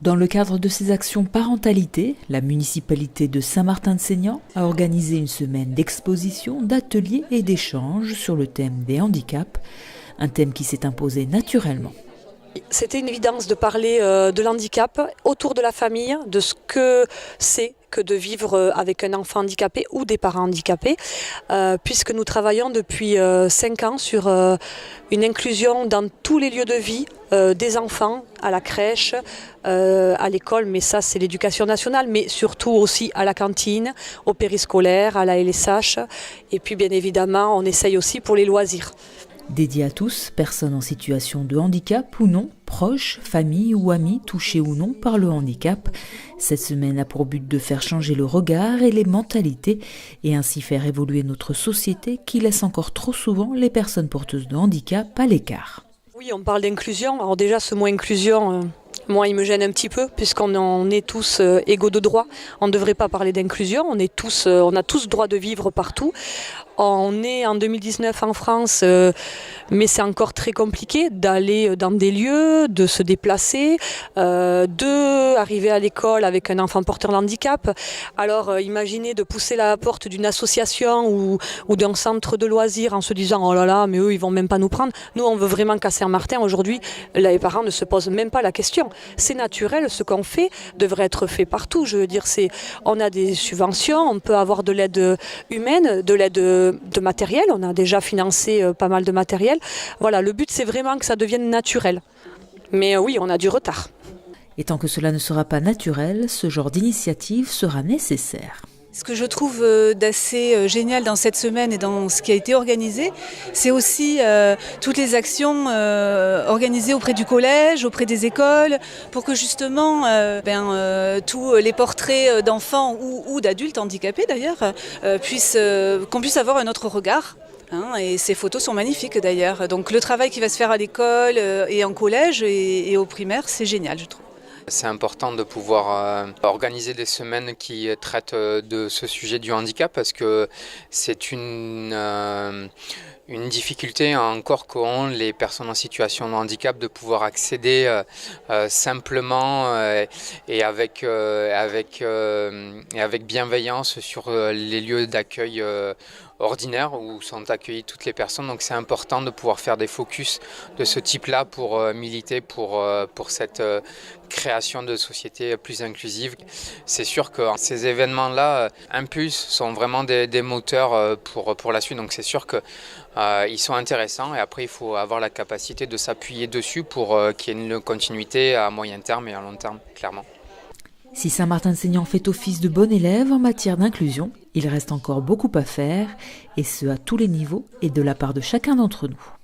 Dans le cadre de ses actions parentalité, la municipalité de Saint-Martin-de-Seignan a organisé une semaine d'exposition, d'ateliers et d'échanges sur le thème des handicaps, un thème qui s'est imposé naturellement. C'était une évidence de parler de l'handicap autour de la famille, de ce que c'est que de vivre avec un enfant handicapé ou des parents handicapés, puisque nous travaillons depuis 5 ans sur une inclusion dans tous les lieux de vie des enfants, à la crèche, à l'école, mais ça c'est l'éducation nationale, mais surtout aussi à la cantine, au périscolaire, à la LSH, et puis bien évidemment on essaye aussi pour les loisirs. Dédié à tous, personnes en situation de handicap ou non, proches, familles ou amis touchés ou non par le handicap. Cette semaine a pour but de faire changer le regard et les mentalités et ainsi faire évoluer notre société qui laisse encore trop souvent les personnes porteuses de handicap à l'écart. Oui, on parle d'inclusion. Alors déjà, ce mot inclusion, moi, il me gêne un petit peu puisqu'on est tous égaux de droit. On ne devrait pas parler d'inclusion. On a tous droit de vivre partout. On est en 2019 en France, mais c'est encore très compliqué d'aller dans des lieux, de se déplacer, d'arriver à l'école avec un enfant porteur de handicap. Alors imaginez de pousser la porte d'une association ou d'un centre de loisirs en se disant « Oh là là, mais eux, ils vont même pas nous prendre ». Nous, on veut vraiment qu'à Saint-Martin, aujourd'hui, les parents ne se posent même pas la question. C'est naturel, ce qu'on fait devrait être fait partout. Je veux dire, on a des subventions, on peut avoir de l'aide humaine, de l'aide de matériel, on a déjà financé pas mal de matériel. Voilà, le but c'est vraiment que ça devienne naturel. Mais oui, on a du retard. Et tant que cela ne sera pas naturel, ce genre d'initiative sera nécessaire. Ce que je trouve d'assez génial dans cette semaine et dans ce qui a été organisé, c'est aussi toutes les actions organisées auprès du collège, auprès des écoles, pour que justement tous les portraits d'enfants ou d'adultes handicapés d'ailleurs qu'on puisse avoir un autre regard. Et ces photos sont magnifiques d'ailleurs. Donc le travail qui va se faire à l'école et en collège et au primaire, c'est génial, je trouve. C'est important de pouvoir organiser des semaines qui traitent de ce sujet du handicap parce que c'est une difficulté encore qu'ont les personnes en situation de handicap de pouvoir accéder simplement et avec bienveillance sur les lieux d'accueil ordinaires où sont accueillies toutes les personnes. Donc c'est important de pouvoir faire des focus de ce type-là pour militer pour cette création de sociétés plus inclusives. C'est sûr que ces événements-là sont vraiment des moteurs pour la suite. Donc c'est sûr qu'ils sont intéressants et après il faut avoir la capacité de s'appuyer dessus pour qu'il y ait une continuité à moyen terme et à long terme, clairement. Si Saint-Martin-de-Seignan fait office de bon élève en matière d'inclusion, il reste encore beaucoup à faire, et ce à tous les niveaux et de la part de chacun d'entre nous.